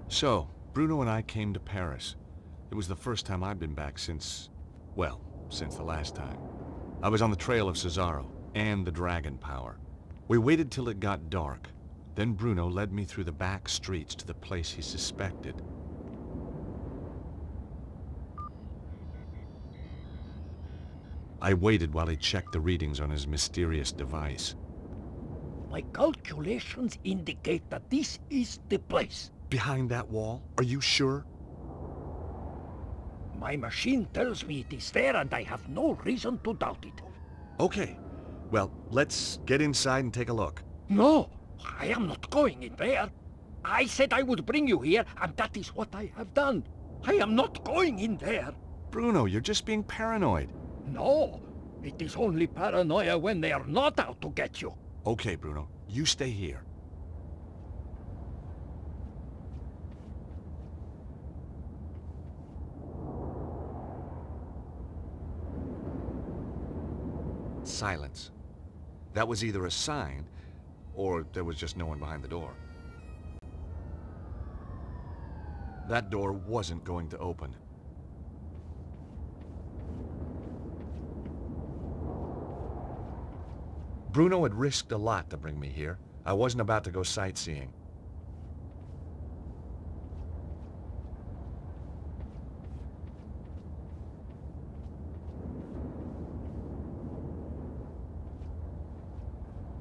So, Bruno and I came to Paris. It was the first time I'd been back since, well, since the last time. I was on the trail of Cesaro and the dragon power. We waited till it got dark. Then Bruno led me through the back streets to the place he suspected. I waited while he checked the readings on his mysterious device. My calculations indicate that this is the place. Behind that wall? Are you sure? My machine tells me it is there and I have no reason to doubt it. Okay. Well, let's get inside and take a look. No, I am not going in there. I said I would bring you here, and that is what I have done. I am not going in there. Bruno, you're just being paranoid. No, it is only paranoia when they are not out to get you. Okay, Bruno, you stay here. Silence. That was either a sign, or there was just no one behind the door. That door wasn't going to open. Bruno had risked a lot to bring me here. I wasn't about to go sightseeing.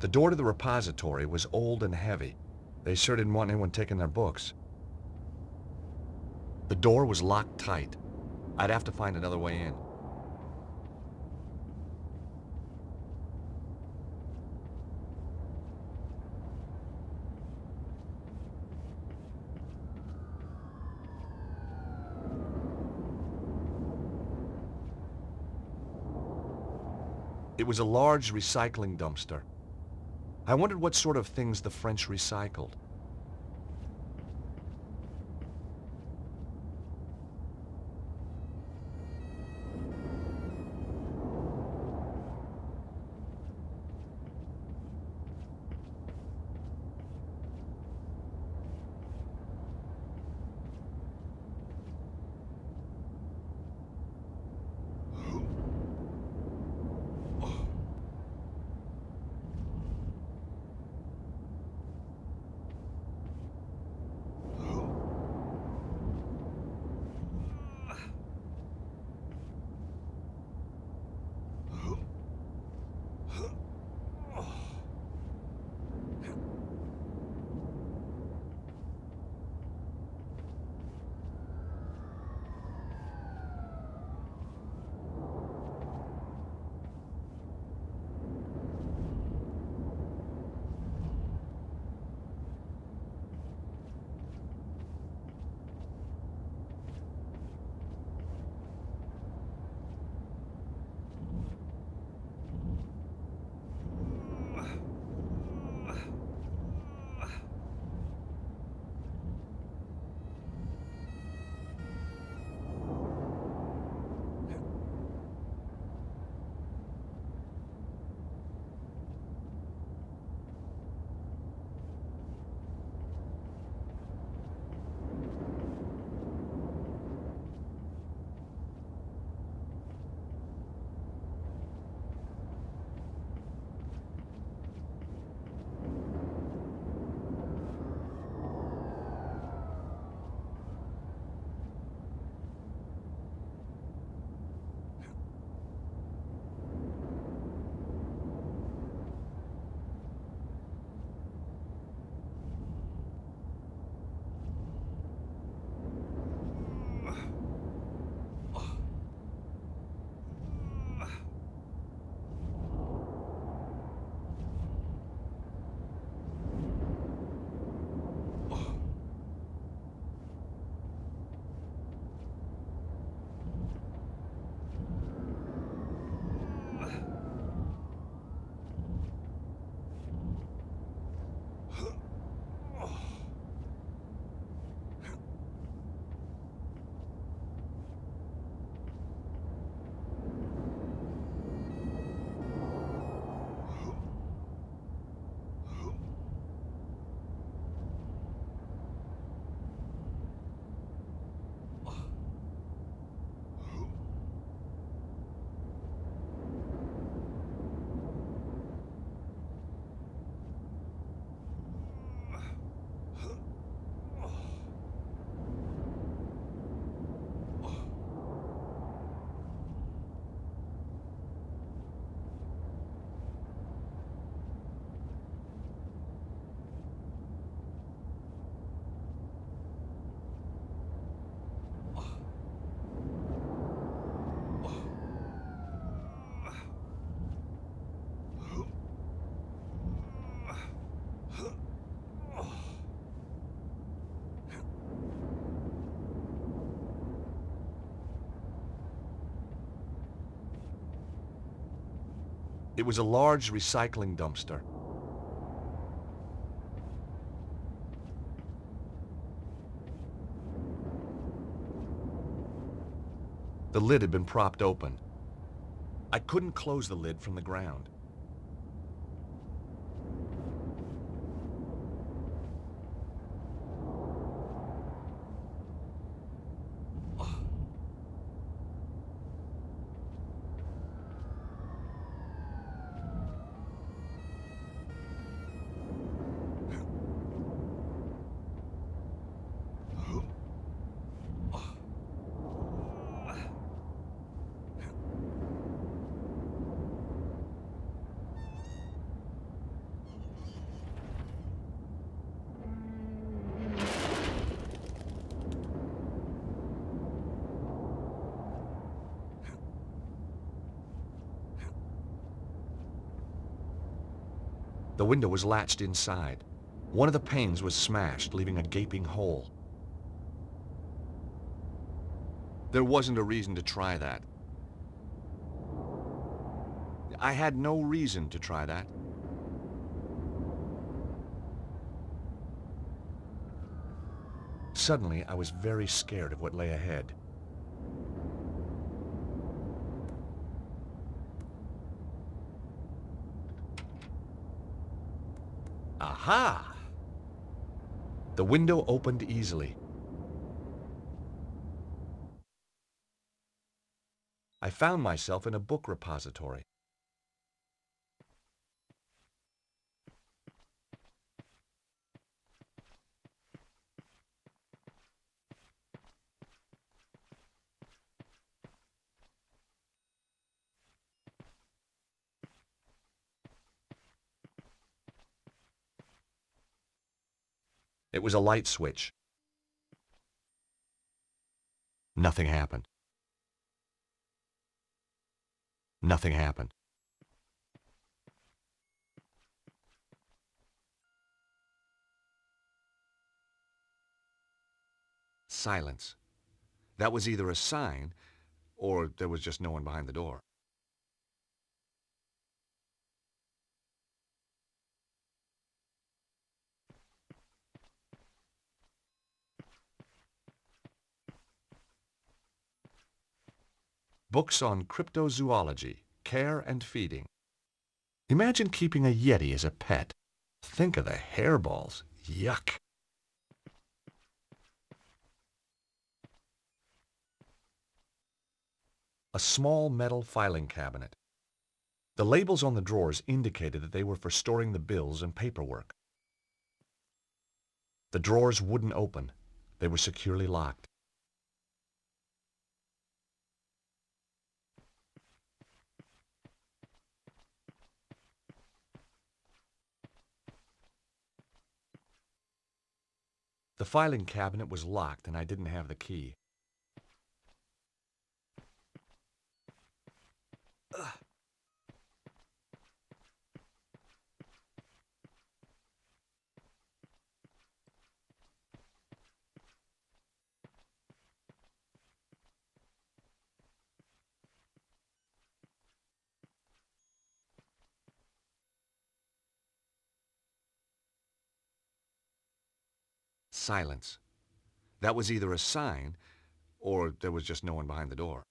The door to the repository was old and heavy. They sure didn't want anyone taking their books. The door was locked tight. I'd have to find another way in. It was a large recycling dumpster. I wondered what sort of things the French recycled. It was a large recycling dumpster. The lid had been propped open. I couldn't close the lid from the ground. The window was latched inside. One of the panes was smashed, leaving a gaping hole. There wasn't a reason to try that. I had no reason to try that. Suddenly, I was very scared of what lay ahead. Aha! The window opened easily. I found myself in a book repository. It was a light switch. Nothing happened. Nothing happened. Silence. That was either a sign, or there was just no one behind the door. Books on cryptozoology, care and feeding. Imagine keeping a yeti as a pet. Think of the hairballs. Yuck. A small metal filing cabinet. The labels on the drawers indicated that they were for storing the bills and paperwork. The drawers wouldn't open. They were securely locked. The filing cabinet was locked and I didn't have the key. Silence. That was either a sign, or there was just no one behind the door.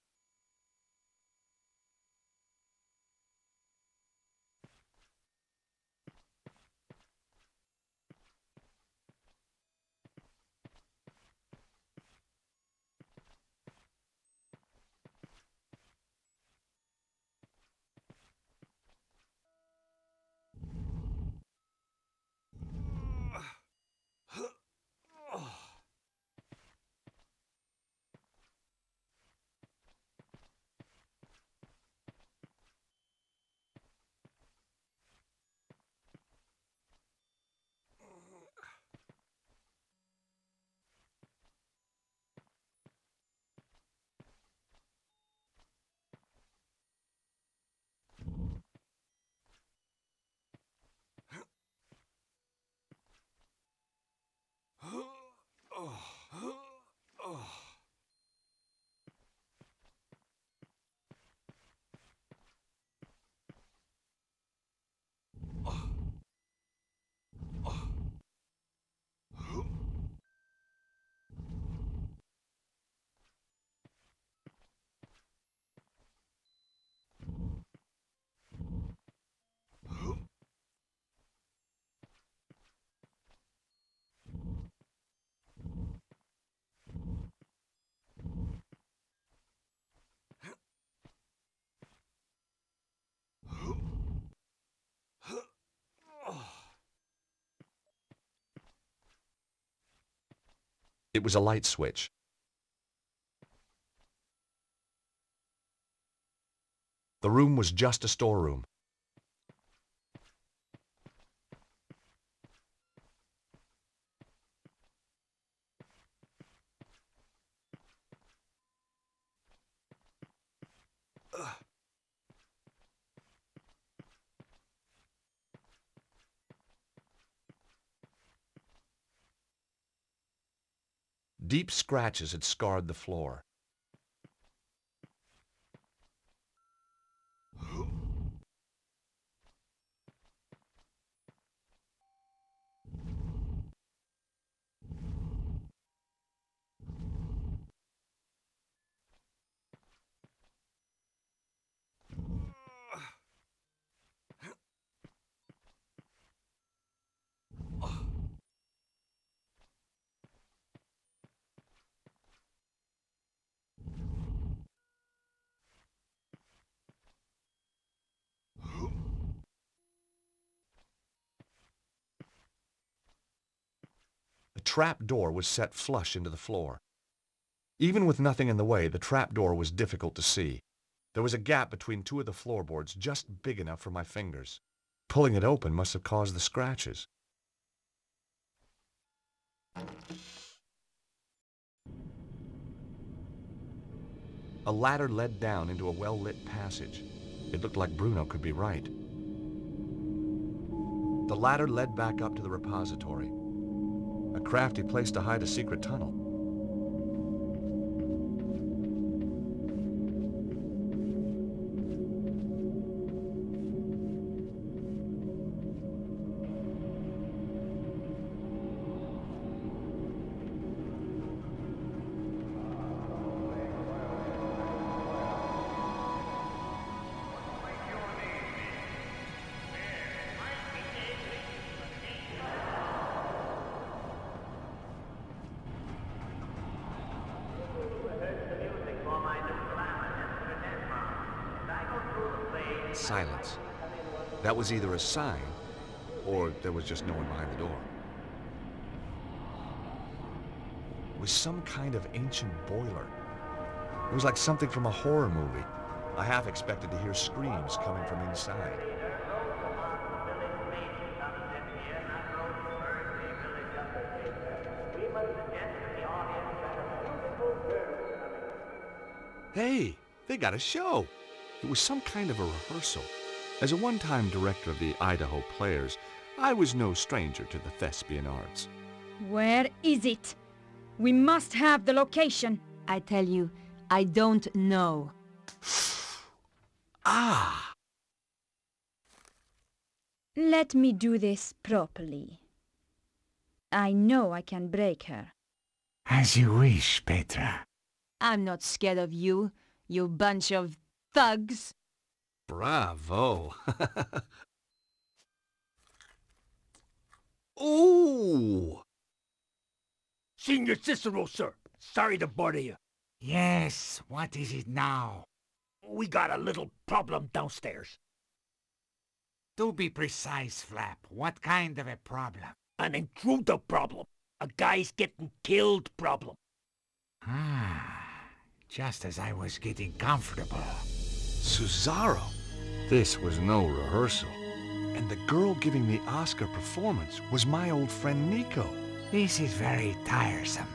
It was a light switch. The room was just a storeroom. Deep scratches had scarred the floor. The trap door was set flush into the floor. Even with nothing in the way, the trap door was difficult to see. There was a gap between two of the floorboards just big enough for my fingers. Pulling it open must have caused the scratches. A ladder led down into a well-lit passage. It looked like Bruno could be right. The ladder led back up to the repository. A crafty place to hide a secret tunnel. Silence. That was either a sign, or there was just no one behind the door. It was some kind of ancient boiler. It was like something from a horror movie. I half expected to hear screams coming from inside. Hey, they got a show! It was some kind of a rehearsal. As a one-time director of the Idaho Players, I was no stranger to the thespian arts. Where is it? We must have the location. I tell you, I don't know. Ah! Let me do this properly. I know I can break her. As you wish, Petra. I'm not scared of you, you bunch of thugs. Bravo! Ooh! Senior Cicero, sir. Sorry to bother you. Yes, what is it now? We got a little problem downstairs. Do be precise, Flap. What kind of a problem? An intruder problem. A guy's getting killed problem. Ah, just as I was getting comfortable. Cesaro! This was no rehearsal. And the girl giving the Oscar performance was my old friend Nikko. This is very tiresome.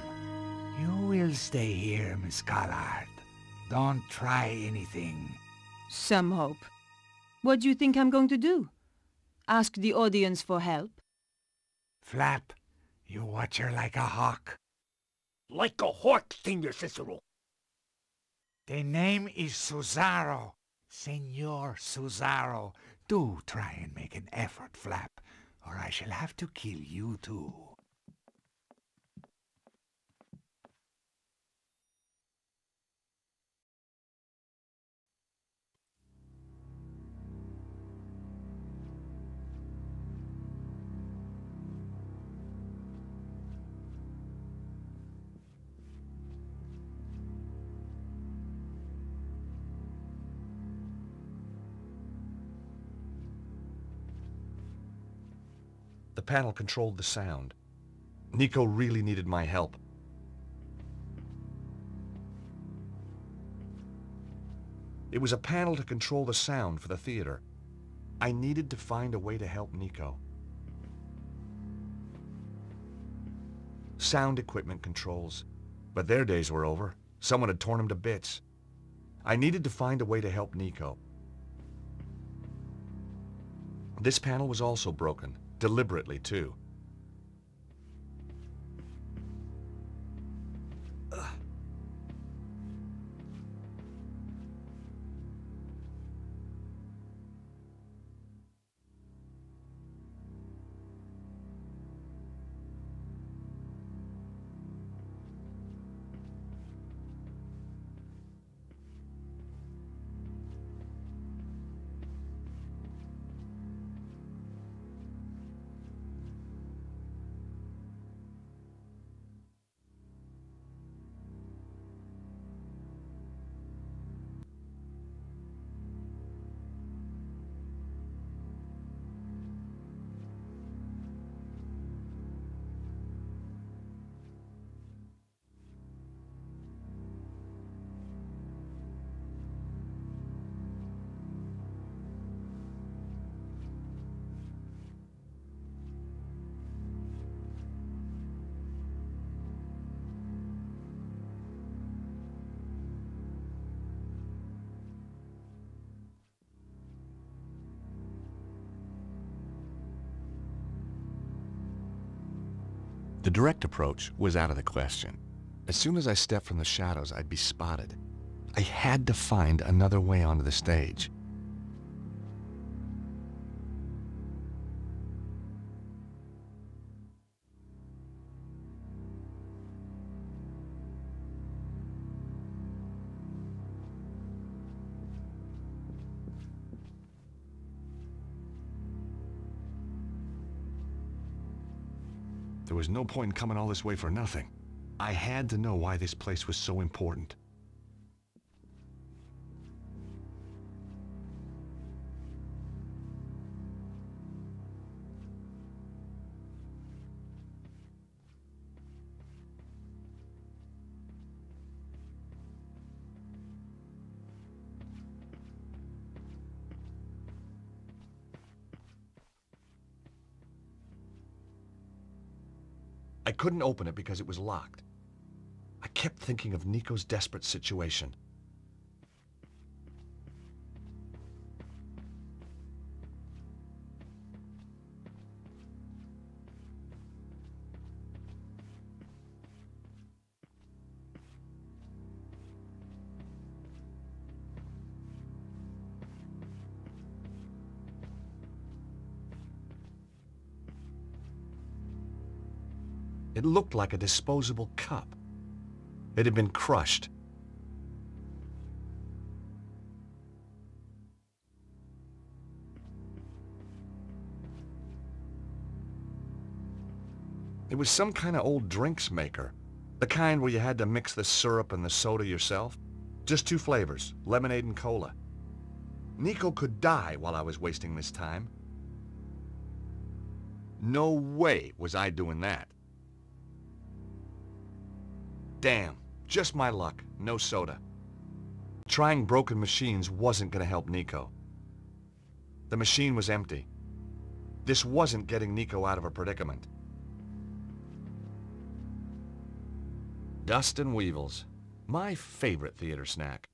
You will stay here, Miss Collard. Don't try anything. Some hope. What do you think I'm going to do? Ask the audience for help? Flap, you watch her like a hawk. Like a hawk, Senior Cicero. The name is Cesaro. Senor Cesaro. Do try and make an effort, Flap, or I shall have to kill you too. The panel controlled the sound. Nikko really needed my help. It was a panel to control the sound for the theater. I needed to find a way to help Nikko. Sound equipment controls. But their days were over. Someone had torn them to bits. I needed to find a way to help Nikko. This panel was also broken, deliberately too. The direct approach was out of the question. As soon as I stepped from the shadows, I'd be spotted. I had to find another way onto the stage. There was no point in coming all this way for nothing. I had to know why this place was so important. I couldn't open it because it was locked. I kept thinking of Nikko's desperate situation. It looked like a disposable cup. It had been crushed. It was some kind of old drinks maker. The kind where you had to mix the syrup and the soda yourself. Just two flavors, lemonade and cola. Nikko could die while I was wasting this time. No way was I doing that. Damn, just my luck, no soda. Trying broken machines wasn't gonna help Nikko. The machine was empty. This wasn't getting Nikko out of a predicament. Dust and Weevils, my favorite theater snack.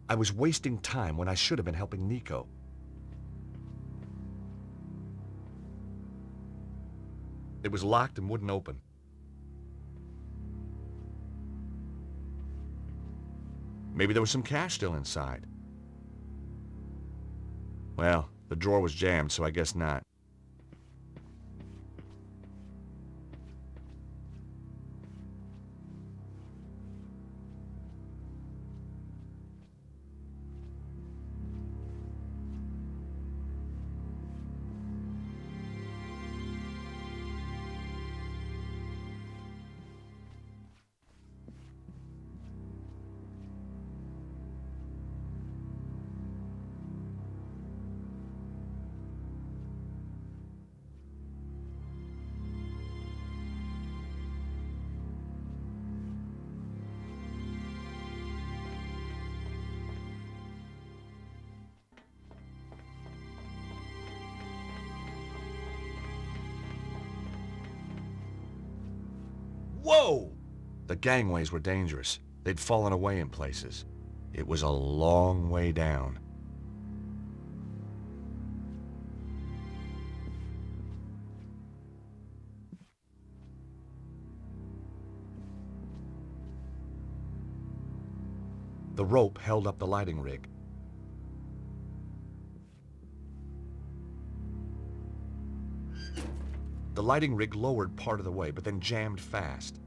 I was wasting time when I should have been helping Nikko. It was locked and wouldn't open. Maybe there was some cash still inside. Well, the drawer was jammed, so I guess not. Whoa! The gangways were dangerous. They'd fallen away in places. It was a long way down. The rope held up the lighting rig. The lighting rig lowered part of the way, but then jammed fast.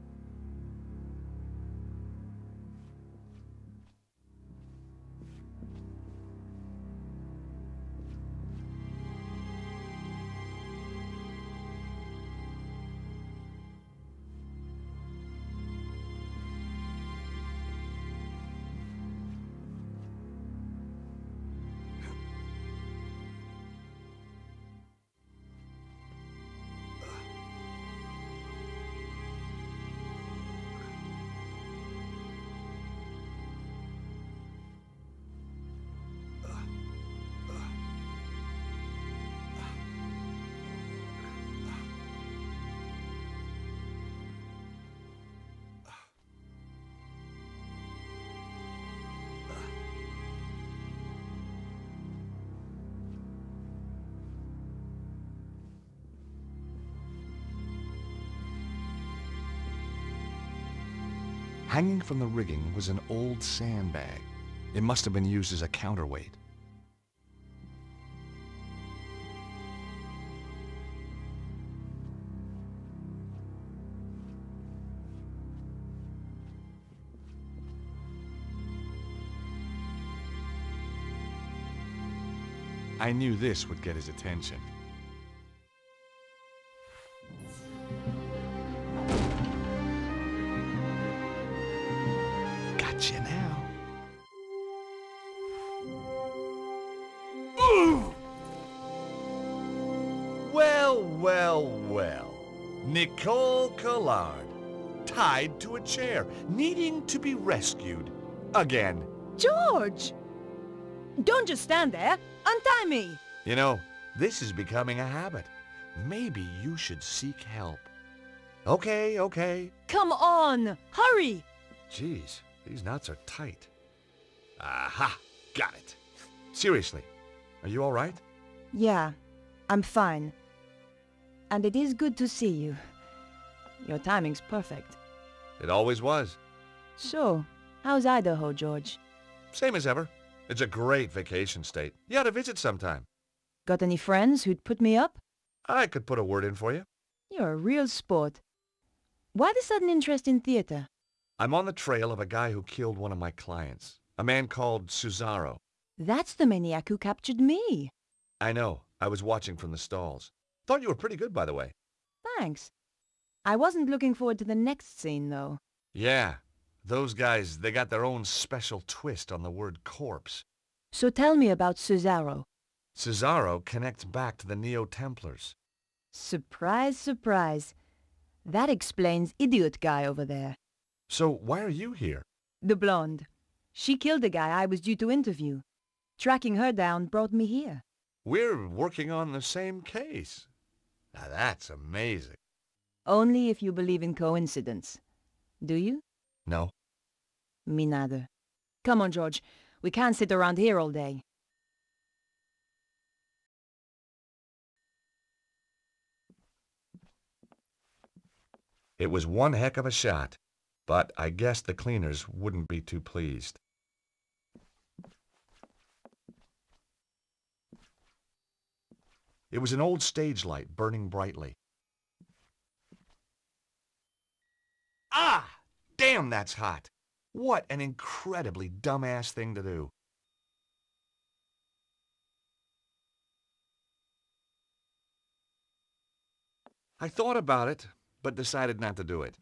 Hanging from the rigging was an old sandbag. It must have been used as a counterweight. I knew this would get his attention. Gotcha now. Ooh! Well, well, well. Nicole Collard, tied to a chair, needing to be rescued. Again. George! Don't just stand there. Untie me! You know, this is becoming a habit. Maybe you should seek help. Okay, okay. Come on! Hurry! Jeez, these knots are tight. Aha! Got it. Seriously, are you all right? Yeah, I'm fine. And it is good to see you. Your timing's perfect. It always was. So, how's Idaho, George? Same as ever. It's a great vacation state. You ought to visit sometime. Got any friends who'd put me up? I could put a word in for you. You're a real sport. Why the sudden interest in theater? I'm on the trail of a guy who killed one of my clients. A man called Cesaro. That's the maniac who captured me. I know. I was watching from the stalls. Thought you were pretty good, by the way. Thanks. I wasn't looking forward to the next scene, though. Yeah. Those guys, they got their own special twist on the word corpse. So tell me about Cesaro. Cesaro connects back to the Neo-Templars. Surprise, surprise. That explains idiot guy over there. So why are you here? The blonde. She killed the guy I was due to interview. Tracking her down brought me here. We're working on the same case. Now that's amazing. Only if you believe in coincidence. Do you? No. Me neither. Come on, George. We can't sit around here all day. It was one heck of a shot, but I guess the cleaners wouldn't be too pleased. It was an old stage light burning brightly. Ah! Damn, that's hot! What an incredibly dumbass thing to do. I thought about it, but decided not to do it.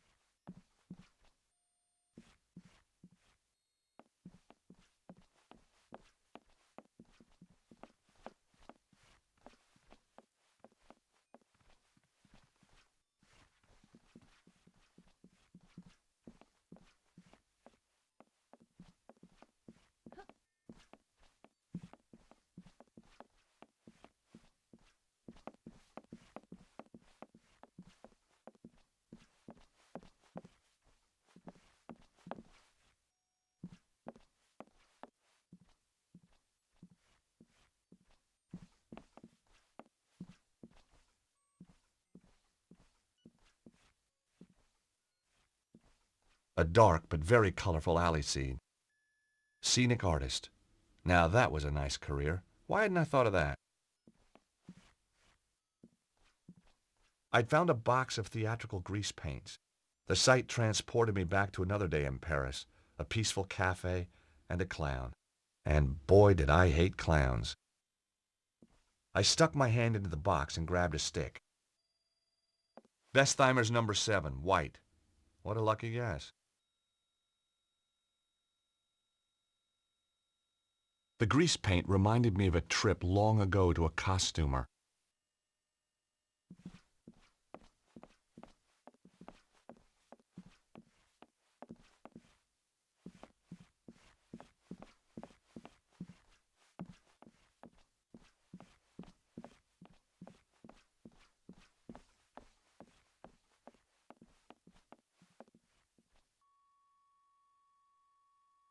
A dark but very colorful alley scene. Scenic artist. Now that was a nice career. Why hadn't I thought of that? I'd found a box of theatrical grease paints. The sight transported me back to another day in Paris, a peaceful cafe, and a clown. And boy, did I hate clowns. I stuck my hand into the box and grabbed a stick. Bestheimer's number 7, white. What a lucky guess. The grease paint reminded me of a trip long ago to a costumer.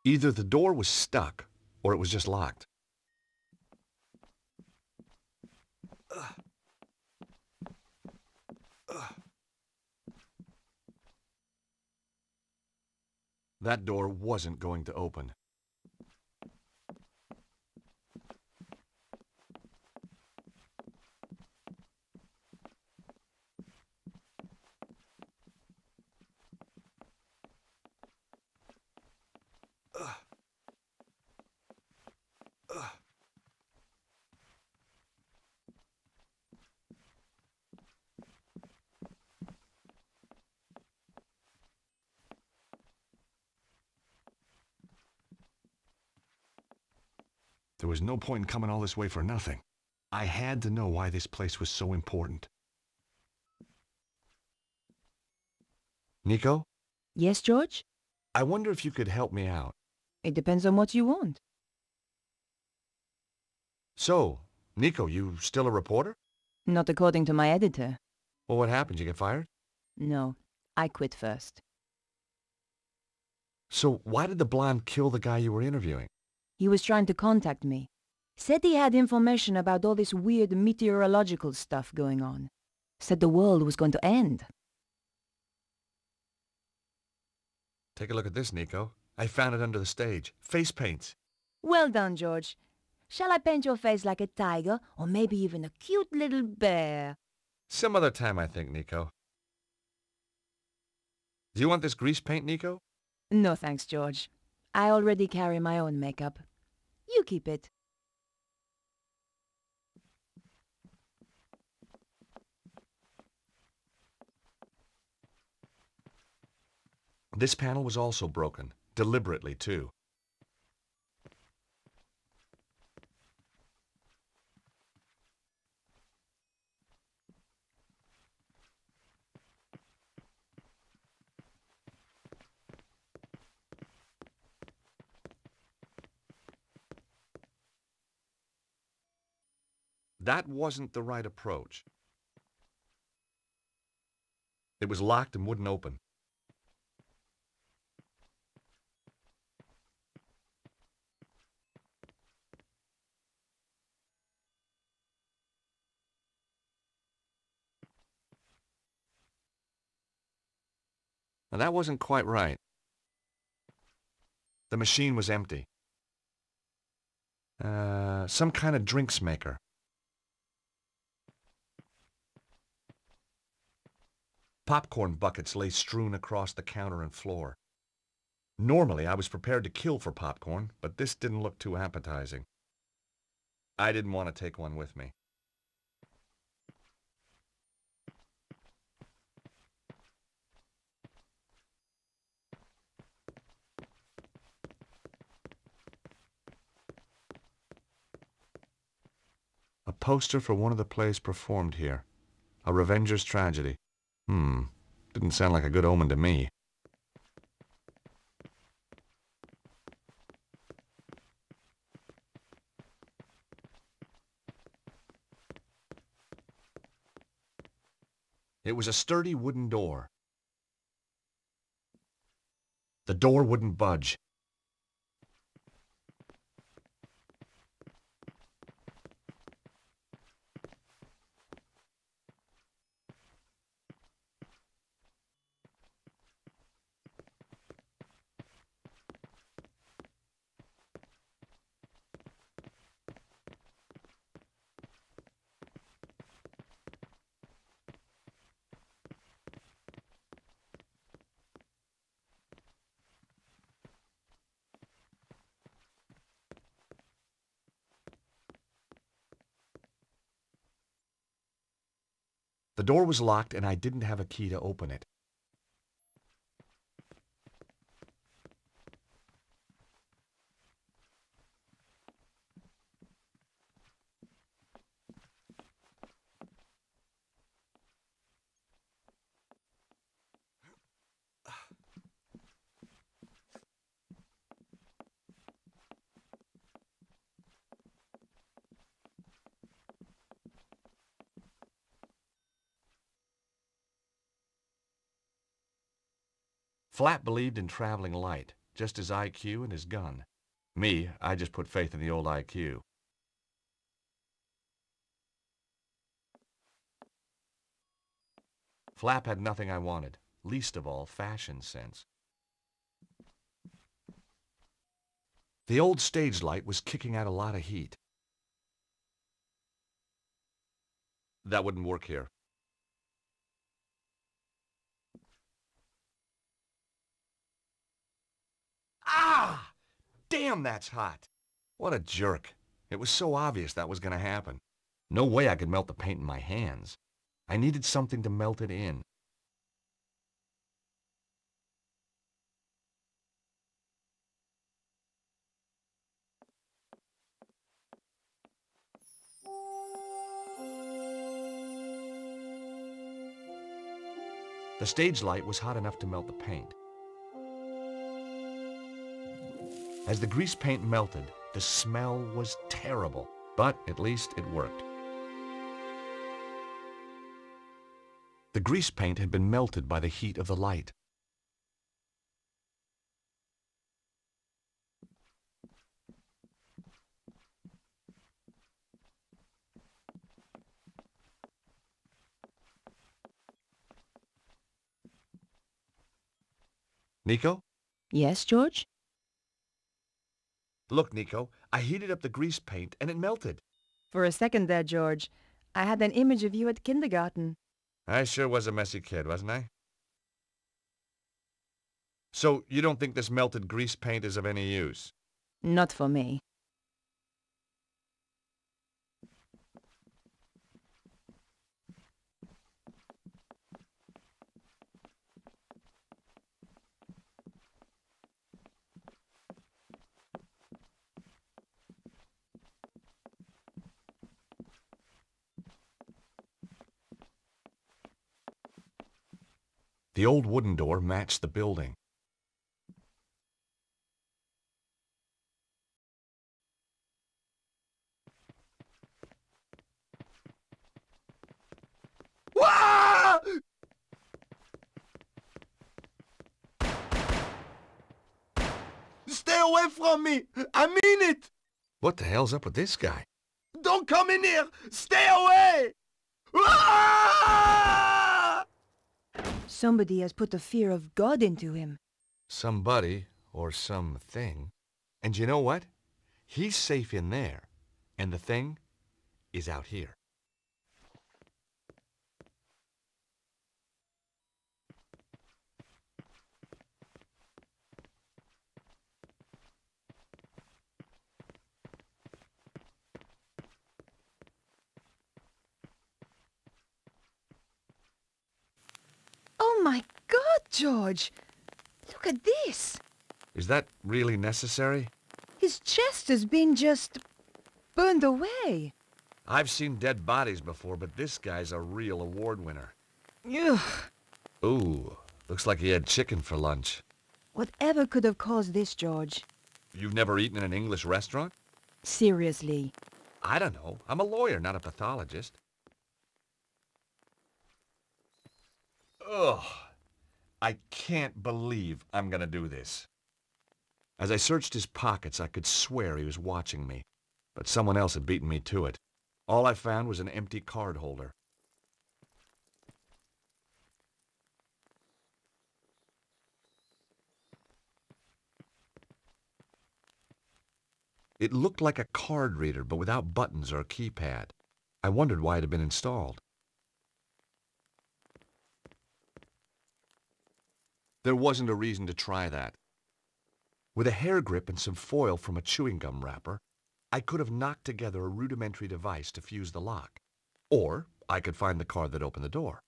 Either the door was stuck, or it was just locked. That door wasn't going to open. There was no point in coming all this way for nothing. I had to know why this place was so important. Nikko? Yes, George? I wonder if you could help me out. It depends on what you want. So, Nikko, you still a reporter? Not according to my editor. Well, what happened? You get fired? No, I quit first. So, why did the blonde kill the guy you were interviewing? He was trying to contact me. Said he had information about all this weird meteorological stuff going on. Said the world was going to end. Take a look at this, Nikko. I found it under the stage. Face paints. Well done, George. Shall I paint your face like a tiger, or maybe even a cute little bear? Some other time, I think, Nikko. Do you want this grease paint, Nikko? No thanks, George. I already carry my own makeup. You keep it. This panel was also broken, deliberately too. That wasn't the right approach. It was locked and wouldn't open. Now that wasn't quite right. The machine was empty. Some kind of drinks maker. Popcorn buckets lay strewn across the counter and floor. Normally, I was prepared to kill for popcorn, but this didn't look too appetizing. I didn't want to take one with me. A poster for one of the plays performed here. A Revenger's Tragedy. Didn't sound like a good omen to me. It was a sturdy wooden door. The door wouldn't budge. The door was locked and I didn't have a key to open it. Flap believed in traveling light, just his IQ and his gun. Me, I just put faith in the old IQ. Flap had nothing I wanted, least of all fashion sense. The old stage light was kicking out a lot of heat. That wouldn't work here. Ah! Damn, that's hot. What a jerk. It was so obvious that was going to happen. No way I could melt the paint in my hands. I needed something to melt it in. The stage light was hot enough to melt the paint. As the grease paint melted, the smell was terrible, but at least it worked. The grease paint had been melted by the heat of the light. Nico? Yes, George? Look, Nico, I heated up the grease paint and it melted. For a second there, George, I had an image of you at kindergarten. I sure was a messy kid, wasn't I? So, you don't think this melted grease paint is of any use? Not for me. The old wooden door matched the building. Wah! Stay away from me! I mean it! What the hell's up with this guy? Don't come in here! Stay away! Ah! Somebody has put the fear of God into him. Somebody or something. And you know what? He's safe in there, and the thing is out here. Oh my God, George! Look at this! Is that really necessary? His chest has been just burned away. I've seen dead bodies before, but this guy's a real award winner. Ugh. Ooh, looks like he had chicken for lunch. Whatever could have caused this, George? You've never eaten in an English restaurant? Seriously. I don't know. I'm a lawyer, not a pathologist. Ugh. I can't believe I'm gonna do this. As I searched his pockets, I could swear he was watching me, but someone else had beaten me to it. All I found was an empty card holder. It looked like a card reader, but without buttons or a keypad. I wondered why it had been installed. There wasn't a reason to try that. With a hair grip and some foil from a chewing gum wrapper, I could have knocked together a rudimentary device to fuse the lock. Or I could find the card that opened the door.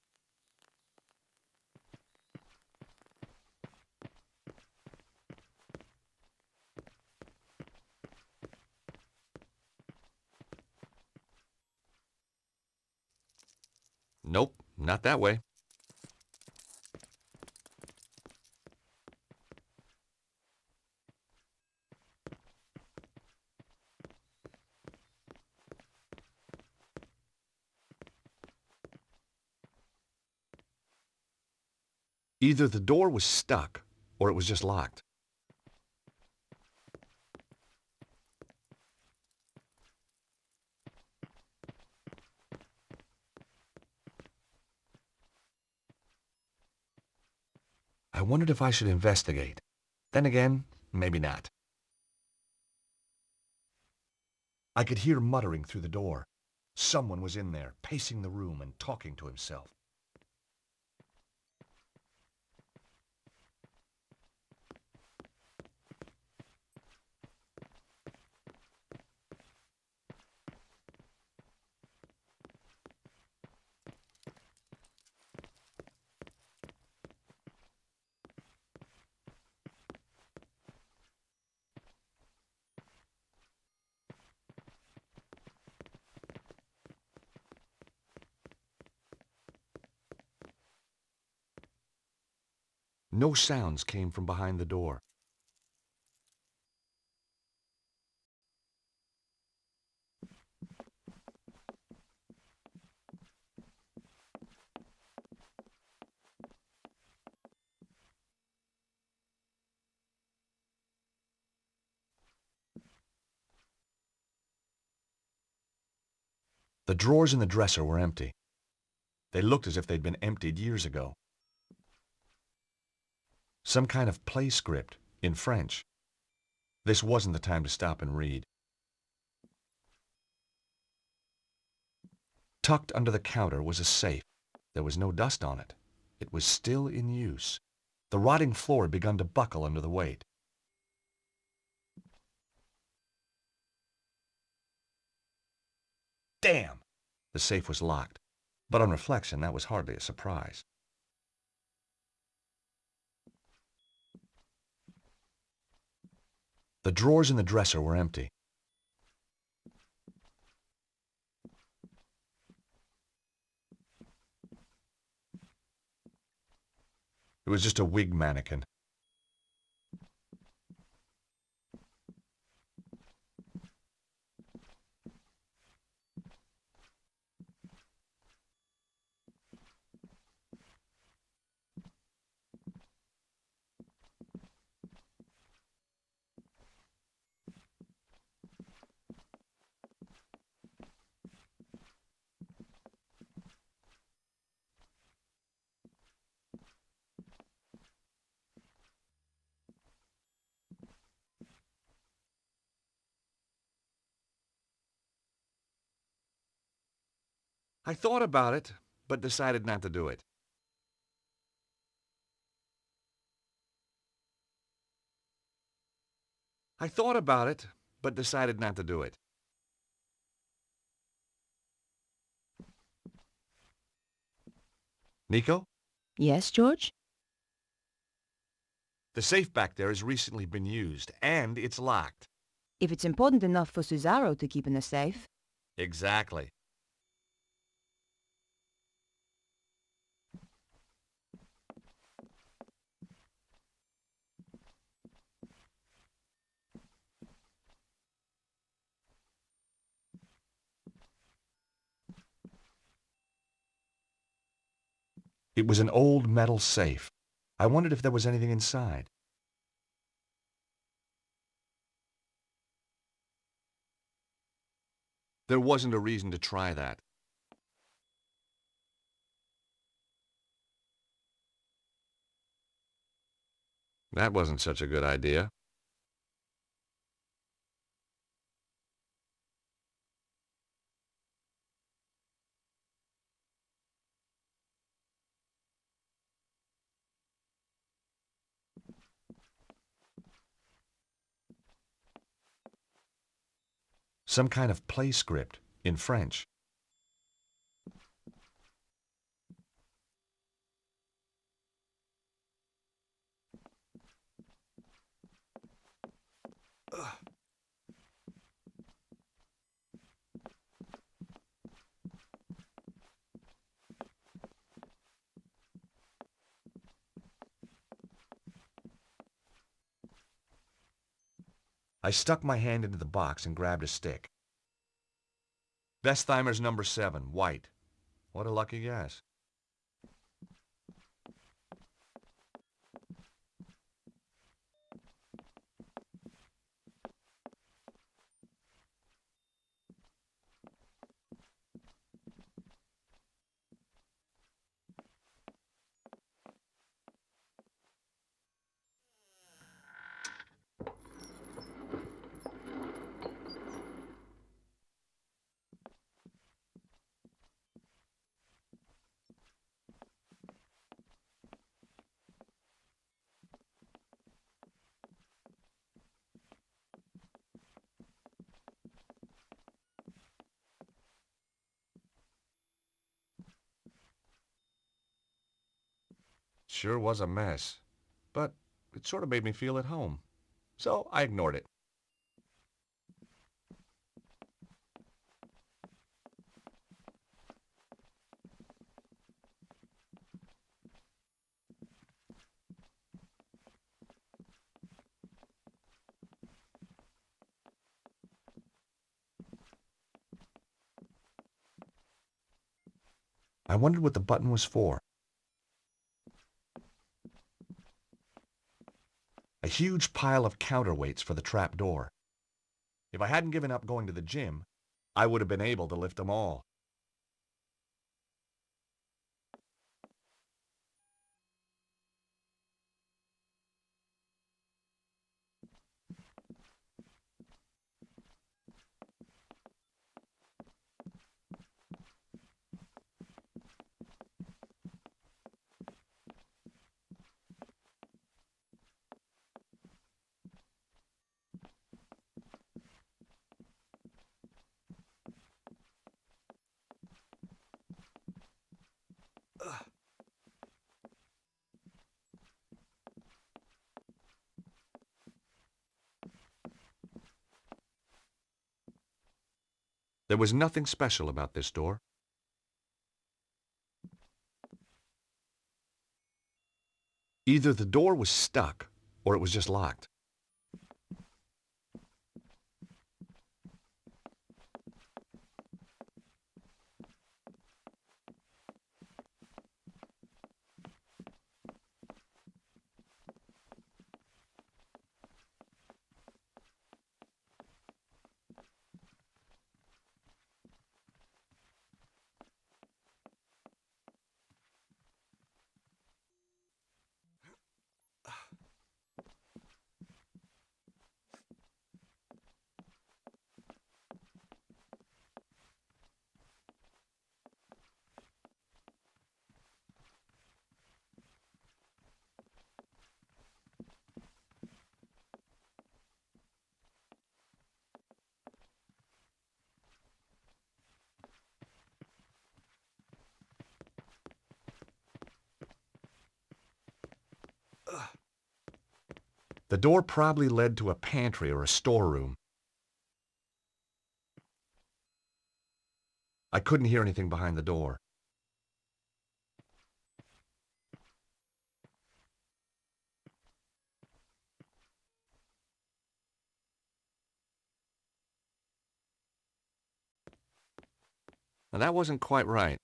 Nope, not that way. Either the door was stuck, or it was just locked. I wondered if I should investigate. Then again, maybe not. I could hear muttering through the door. Someone was in there, pacing the room and talking to himself. No sounds came from behind the door. The drawers in the dresser were empty. They looked as if they'd been emptied years ago. Some kind of play script in French. This wasn't the time to stop and read. Tucked under the counter was a safe. There was no dust on it. It was still in use. The rotting floor had begun to buckle under the weight. Damn! The safe was locked. But on reflection, that was hardly a surprise. The drawers in the dresser were empty. It was just a wig mannequin. I thought about it, but decided not to do it. I thought about it, but decided not to do it. Nikko? Yes, George? The safe back there has recently been used, and it's locked. If it's important enough for Cesaro to keep in a safe. Exactly. It was an old metal safe. I wondered if there was anything inside. There wasn't a reason to try that. That wasn't such a good idea. Some kind of play script in French. I stuck my hand into the box and grabbed a stick. Vestheimer's number 7, white. What a lucky guess. Sure was a mess, but it sort of made me feel at home, so I ignored it. I wondered what the button was for. A huge pile of counterweights for the trap door. If I hadn't given up going to the gym, I would have been able to lift them all. There was nothing special about this door. Either the door was stuck, or it was just locked. The door probably led to a pantry or a storeroom. I couldn't hear anything behind the door. Now that wasn't quite right.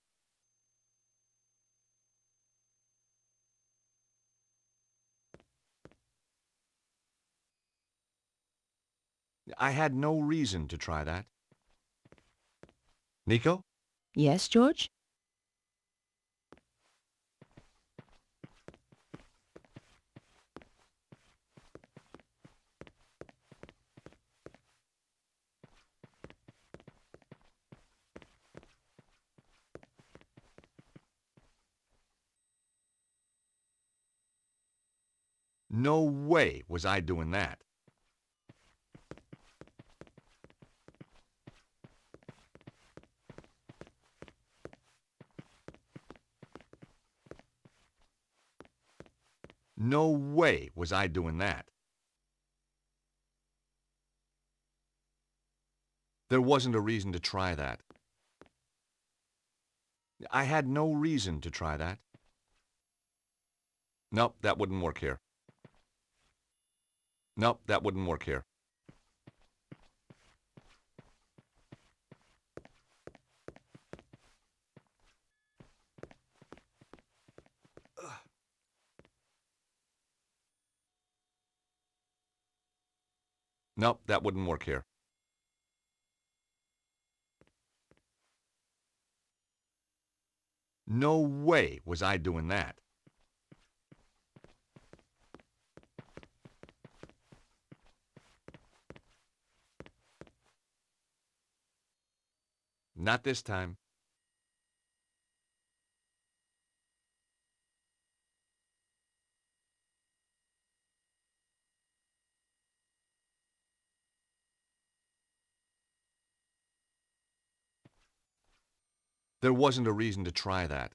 I had no reason to try that. Nikko? Yes, George? No way was I doing that. No way was I doing that. There wasn't a reason to try that. I had no reason to try that. Nope, that wouldn't work here. Nope, that wouldn't work here. Nope, that wouldn't work here. No way was I doing that. Not this time. There wasn't a reason to try that.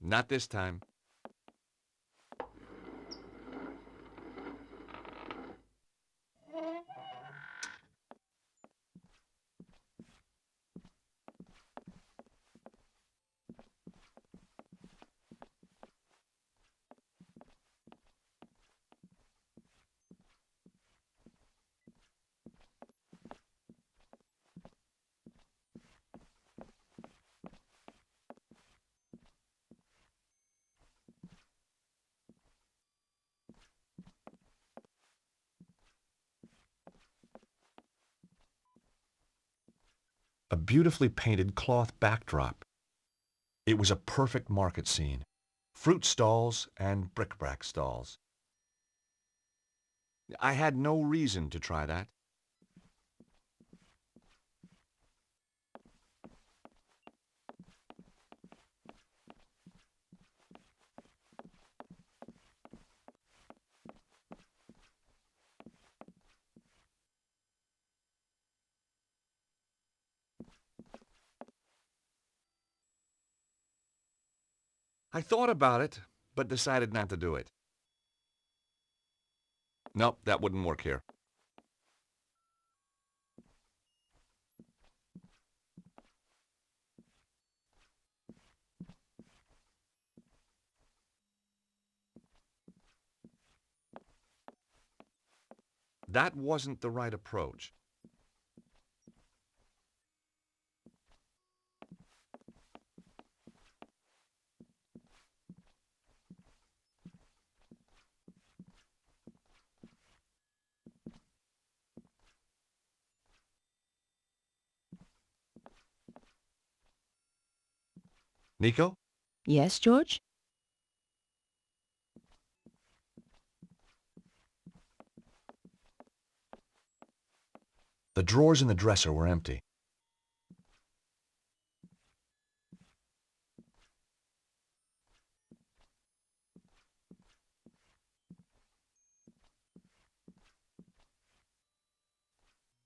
Not this time. A beautifully painted cloth backdrop. It was a perfect market scene. Fruit stalls and bric-a-brac stalls. I had no reason to try that. I thought about it, but decided not to do it. Nope, that wouldn't work here. That wasn't the right approach. Nikko? Yes, George? The drawers in the dresser were empty.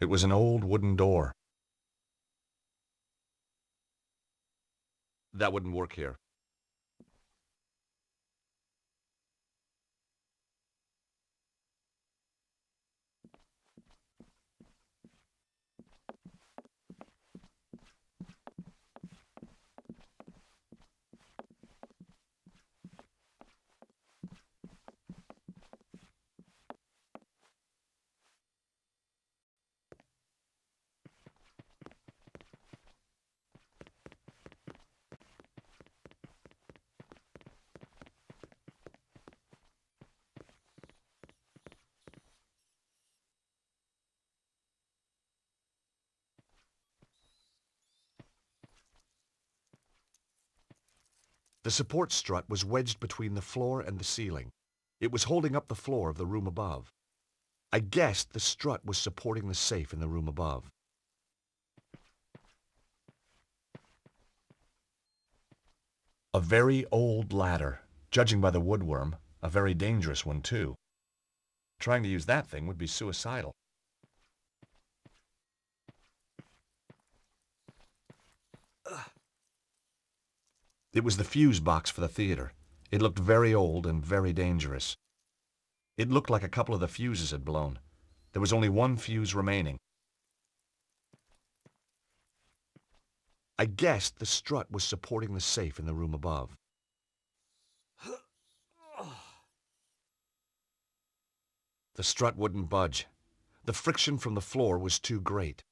It was an old wooden door. That wouldn't work here. The support strut was wedged between the floor and the ceiling. It was holding up the floor of the room above. I guessed the strut was supporting the safe in the room above. A very old ladder. Judging by the woodworm, a very dangerous one, too. Trying to use that thing would be suicidal. It was the fuse box for the theater. It looked very old and very dangerous. It looked like a couple of the fuses had blown. There was only one fuse remaining. I guessed the strut was supporting the safe in the room above. The strut wouldn't budge. The friction from the floor was too great.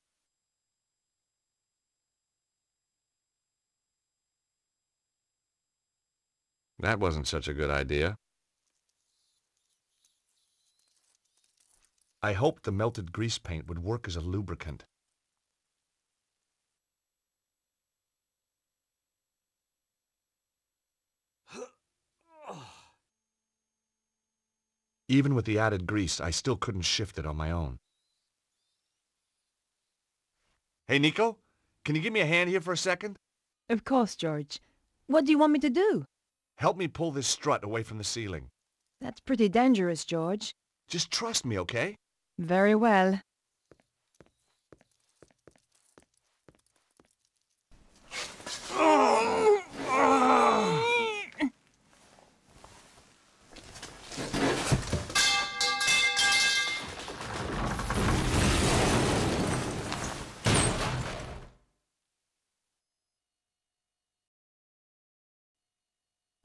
That wasn't such a good idea. I hoped the melted grease paint would work as a lubricant. Even with the added grease, I still couldn't shift it on my own. Hey, Nico, can you give me a hand here for a second? Of course, George. What do you want me to do? Help me pull this strut away from the ceiling. That's pretty dangerous, George. Just trust me, okay? Very well.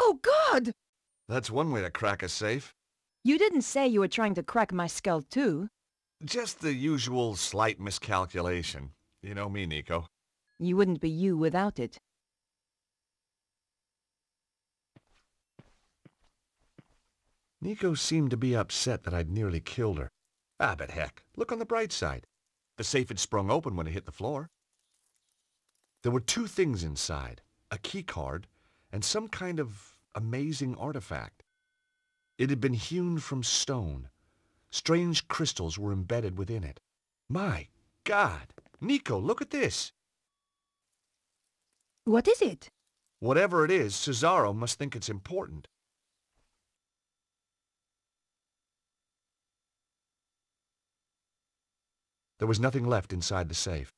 Oh, God! That's one way to crack a safe. You didn't say you were trying to crack my skull, too. Just the usual slight miscalculation. You know me, Nico. You wouldn't be you without it. Nico seemed to be upset that I'd nearly killed her. Ah, but heck, look on the bright side. The safe had sprung open when it hit the floor. There were two things inside, a key card and some kind of amazing artifact. It had been hewn from stone. Strange crystals were embedded within it. My God! Nico, look at this! What is it? Whatever it is, Cesaro must think it's important. There was nothing left inside the safe.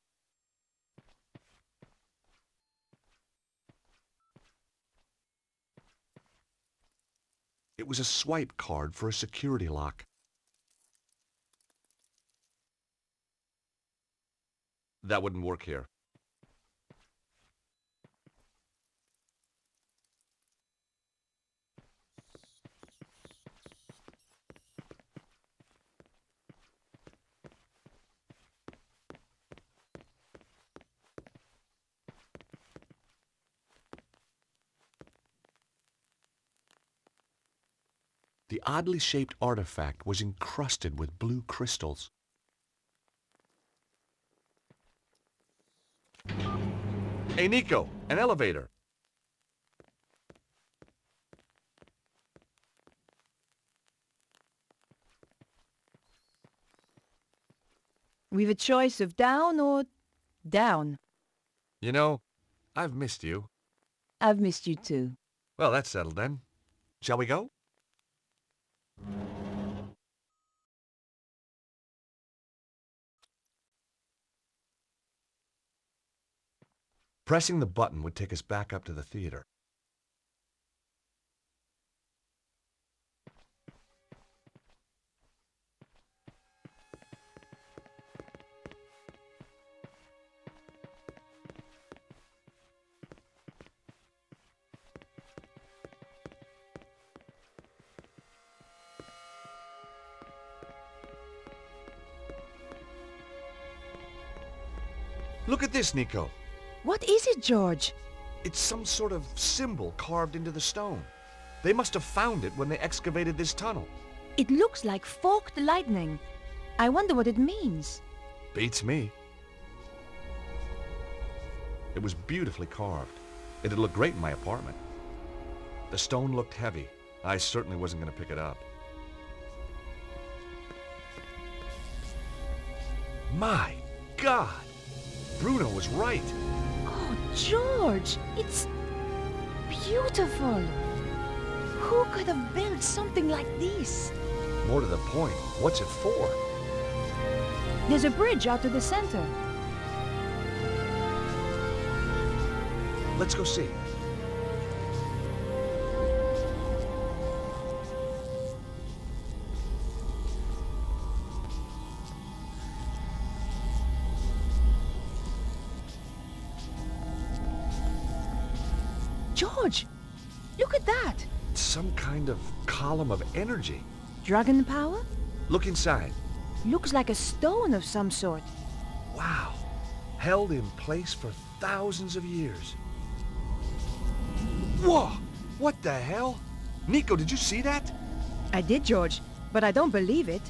It was a swipe card for a security lock. That wouldn't work here. The oddly shaped artifact was encrusted with blue crystals. Hey, Nico, an elevator. We've a choice of down or down. You know, I've missed you. I've missed you too. Well, that's settled then. Shall we go? Pressing the button would take us back up to the theater. Look at this, Nico. What is it, George? It's some sort of symbol carved into the stone. They must have found it when they excavated this tunnel. It looks like forked lightning. I wonder what it means. Beats me. It was beautifully carved. It'd look great in my apartment. The stone looked heavy. I certainly wasn't going to pick it up. My God! Bruno was right. Oh, George! It's beautiful! Who could have built something like this? More to the point, what's it for? There's a bridge out to the center. Let's go see. George! Look at that! It's some kind of column of energy. Dragon power? Look inside. Looks like a stone of some sort. Wow. Held in place for thousands of years. Whoa! What the hell? Nico, did you see that? I did, George, but I don't believe it.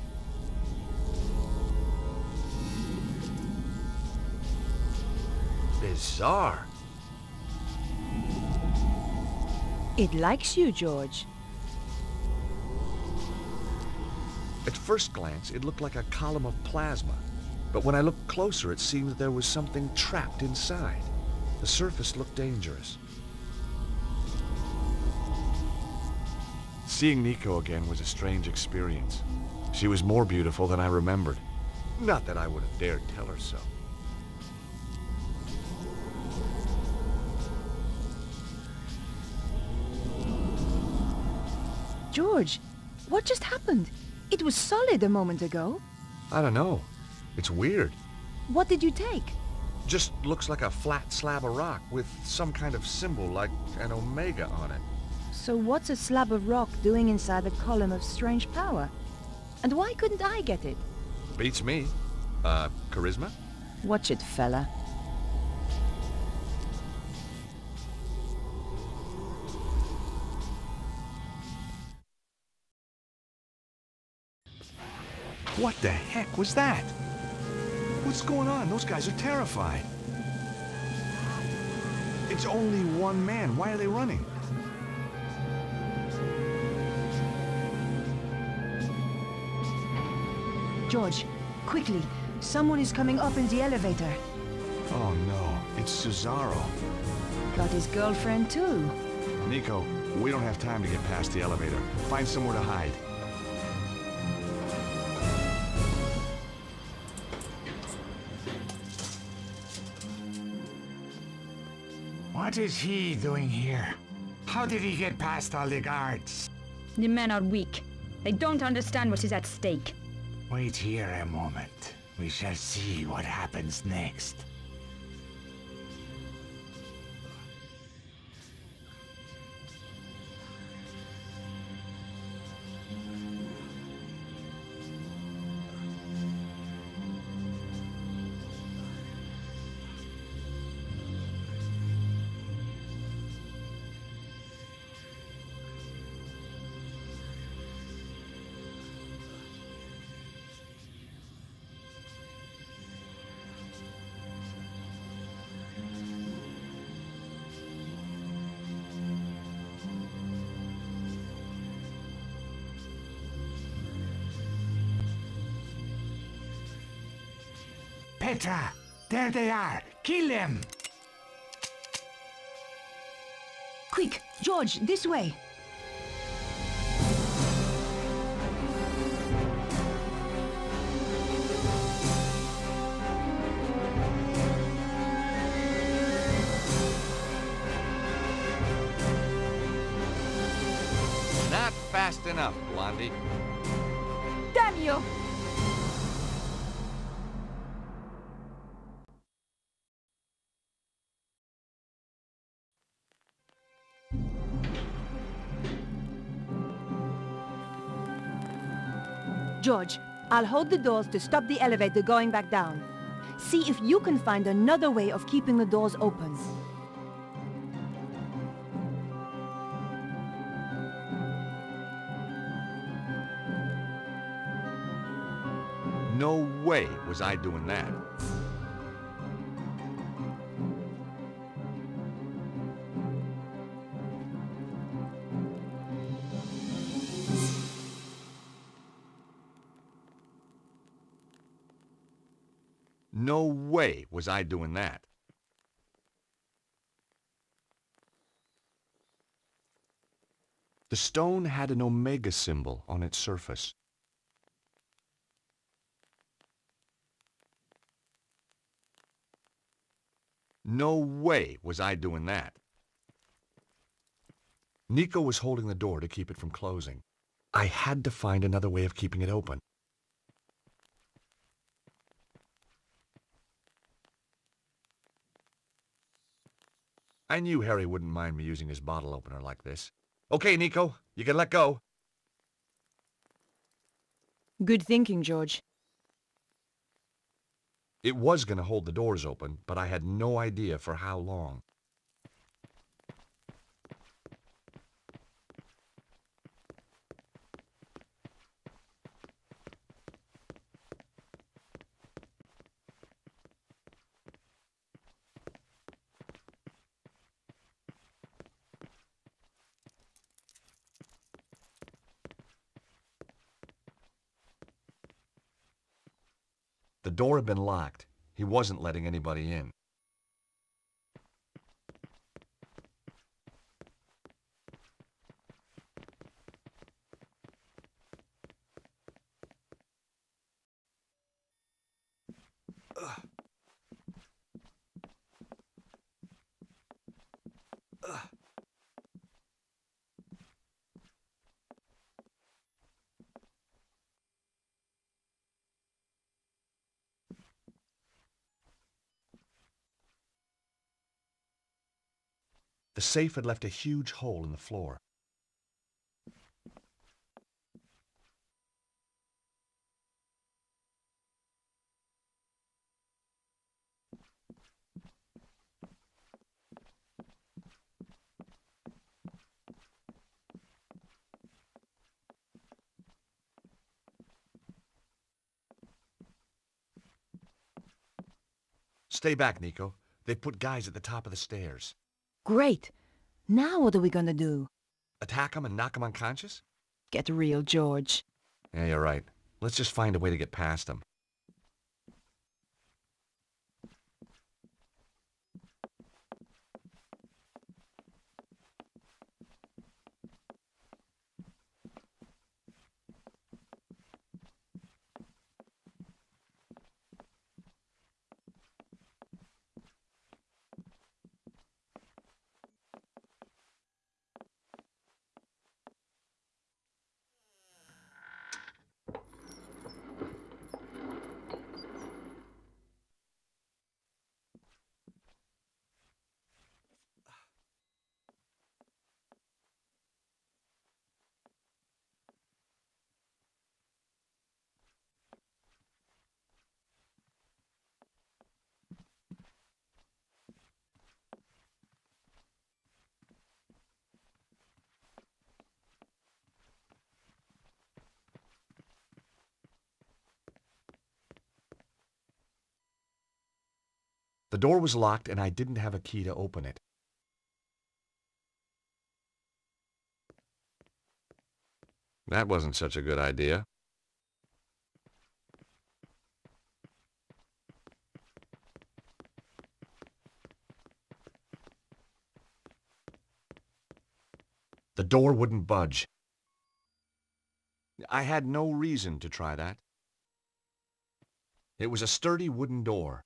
Bizarre. It likes you, George. At first glance, it looked like a column of plasma. But when I looked closer, it seemed that there was something trapped inside. The surface looked dangerous. Seeing Nico again was a strange experience. She was more beautiful than I remembered. Not that I would have dared tell her so. George, what just happened? It was solid a moment ago. I don't know. It's weird. What did you take? Just looks like a flat slab of rock with some kind of symbol like an omega on it. So what's a slab of rock doing inside a column of strange power? And why couldn't I get it? Beats me. Charisma? Watch it, fella. What the heck was that? What's going on? Those guys are terrified. It's only one man. Why are they running? George, quickly. Someone is coming up in the elevator. Oh no, it's Cesaro. Got his girlfriend too. Nico, we don't have time to get past the elevator. Find somewhere to hide. What is he doing here? How did he get past all the guards? The men are weak. They don't understand what is at stake. Wait here a moment. We shall see what happens next. Petra! There they are! Kill them! Quick, George, this way. Not fast enough, Blondie. Damn you! George, I'll hold the doors to stop the elevator going back down. See if you can find another way of keeping the doors open. No way was I doing that. No way was I doing that. The stone had an omega symbol on its surface. No way was I doing that. Nikko was holding the door to keep it from closing. I had to find another way of keeping it open. I knew Harry wouldn't mind me using his bottle opener like this. Okay, Nikko, you can let go. Good thinking, George. It was going to hold the doors open, but I had no idea for how long. The door had been locked. He wasn't letting anybody in. The safe had left a huge hole in the floor. Stay back, Nikko. They put guys at the top of the stairs. Great. Now what are we gonna do? Attack them and knock them unconscious? Get real, George. Yeah, you're right. Let's just find a way to get past them. The door was locked and I didn't have a key to open it. That wasn't such a good idea. The door wouldn't budge. I had no reason to try that. It was a sturdy wooden door.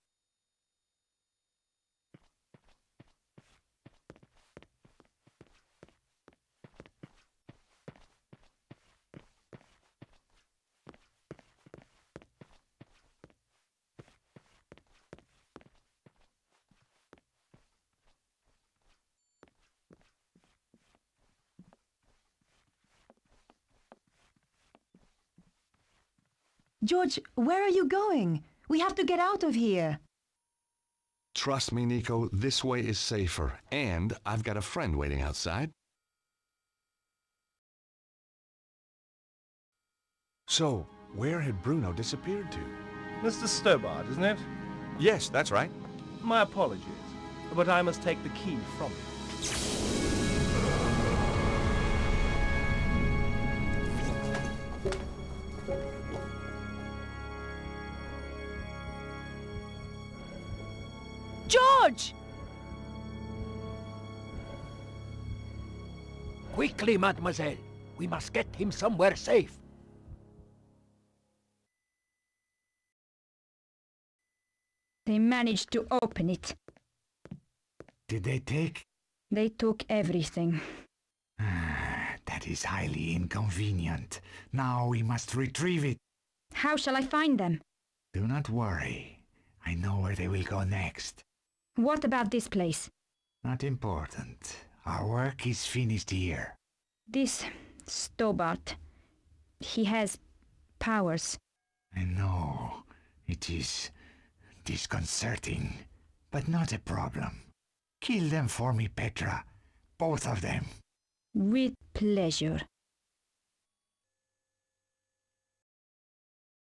George, where are you going? We have to get out of here. Trust me, Nikko, this way is safer. And I've got a friend waiting outside. So, where had Bruno disappeared to? Mr. Stobart, isn't it? Yes, that's right. My apologies, but I must take the key from you. Quickly, mademoiselle. We must get him somewhere safe. They managed to open it. Did they take? They took everything. That is highly inconvenient. Now we must retrieve it. How shall I find them? Do not worry. I know where they will go next. What about this place? Not important. Our work is finished here. This Stobart. He has powers. I know. It is disconcerting, but not a problem. Kill them for me, Petra. Both of them. With pleasure.